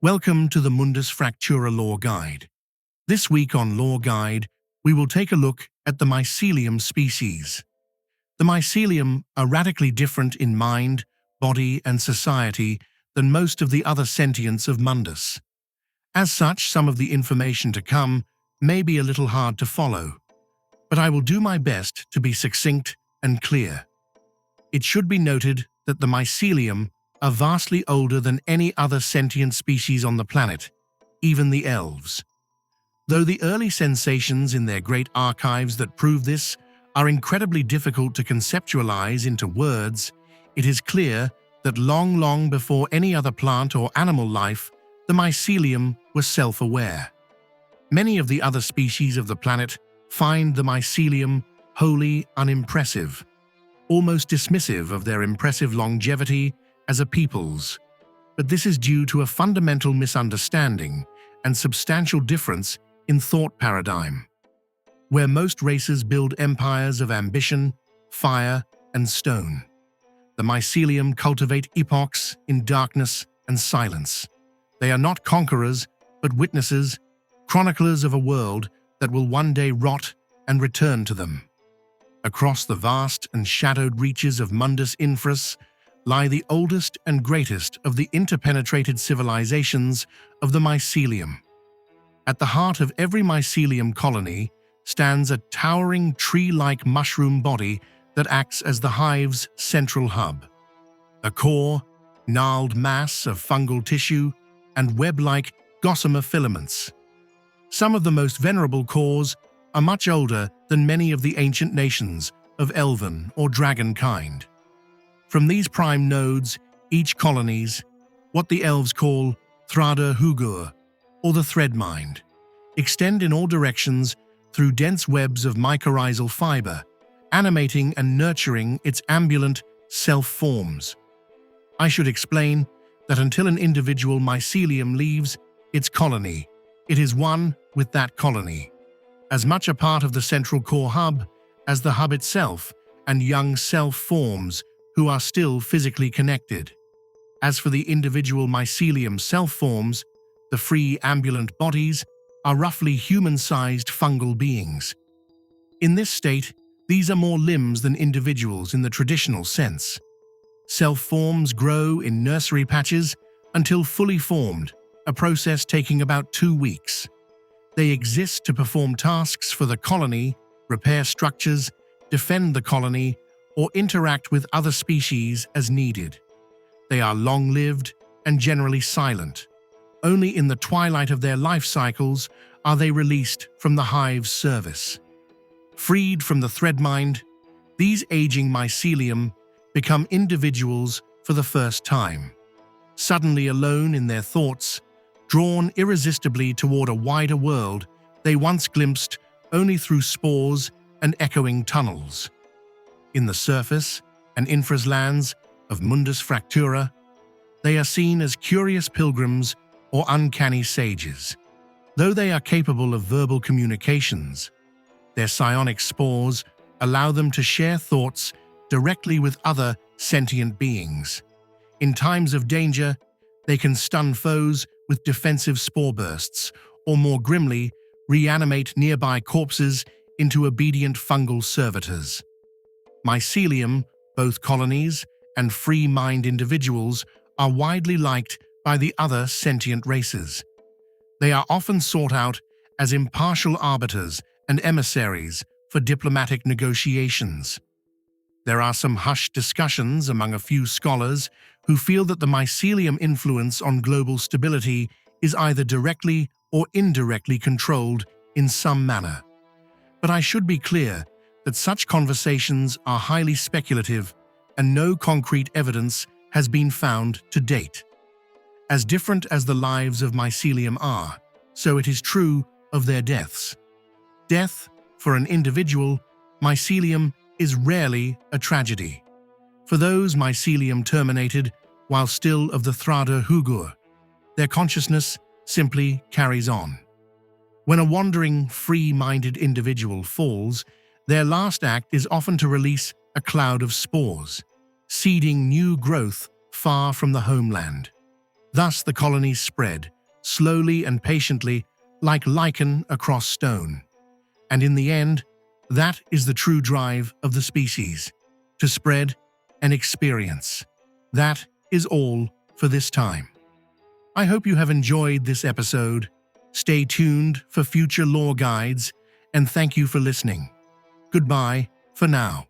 Welcome to the Mundus Fractura Lore Guide. This week on Lore Guide, we will take a look at the Mycelium species. The Mycelium are radically different in mind, body, and society than most of the other sentients of Mundus. As such, some of the information to come may be a little hard to follow, but I will do my best to be succinct and clear. It should be noted that the Mycelium are vastly older than any other sentient species on the planet, even the elves. Though the early sensations in their great archives that prove this are incredibly difficult to conceptualize into words, it is clear that long before any other plant or animal life, the Mycelium was self-aware. Many of the other species of the planet find the Mycelium wholly unimpressive, almost dismissive of their impressive longevity as a peoples, but this is due to a fundamental misunderstanding and substantial difference in thought paradigm. Where most races build empires of ambition, fire, and stone, the Mycelium cultivate epochs in darkness and silence. They are not conquerors, but witnesses, chroniclers of a world that will one day rot and return to them. Across the vast and shadowed reaches of Mundus Infras lie the oldest and greatest of the interpenetrated civilizations of the Mycelium. At the heart of every Mycelium colony stands a towering tree-like mushroom body that acts as the hive's central hub. A core, gnarled mass of fungal tissue, and web-like gossamer filaments. Some of the most venerable cores are much older than many of the ancient nations of elven or dragon kind. From these prime nodes, each colonies, what the elves call T.T.R.P.G, or the thread mind, extend in all directions through dense webs of mycorrhizal fiber, animating and nurturing its ambulant self-forms. I should explain that until an individual Mycelium leaves its colony, it is one with that colony, as much a part of the central core hub as the hub itself and young self-forms who are still physically connected. As for the individual Mycelium self-forms, the free ambulant bodies are roughly human-sized fungal beings. In this state, these are more limbs than individuals in the traditional sense. Self-forms grow in nursery patches until fully formed, a process taking about 2 weeks. They exist to perform tasks for the colony, repair structures, defend the colony, or interact with other species as needed. They are long-lived and generally silent. Only in the twilight of their life cycles are they released from the hive's service. Freed from the thread mind, these aging Mycelium become individuals for the first time. Suddenly alone in their thoughts, drawn irresistibly toward a wider world they once glimpsed only through spores and echoing tunnels. In the surface and infras lands of Mundus Fractura, they are seen as curious pilgrims or uncanny sages. Though they are capable of verbal communications, their psionic spores allow them to share thoughts directly with other sentient beings. In times of danger, they can stun foes with defensive spore bursts, or more grimly, reanimate nearby corpses into obedient fungal servitors. Mycelium, both colonies and free-mind individuals, are widely liked by the other sentient races. They are often sought out as impartial arbiters and emissaries for diplomatic negotiations. There are some hushed discussions among a few scholars who feel that the Mycelium influence on global stability is either directly or indirectly controlled in some manner. But I should be clear that such conversations are highly speculative and no concrete evidence has been found to date. As different as the lives of Mycelium are, so it is true of their deaths. Death, for an individual Mycelium, is rarely a tragedy. For those Mycelium terminated while still of the T.T.R.P.G, their consciousness simply carries on. When a wandering, free-minded individual falls, their last act is often to release a cloud of spores, seeding new growth far from the homeland. Thus the colonies spread, slowly and patiently, like lichen across stone. And in the end, that is the true drive of the species, to spread and experience. That is all for this time. I hope you have enjoyed this episode. Stay tuned for future lore guides, and thank you for listening. Goodbye for now.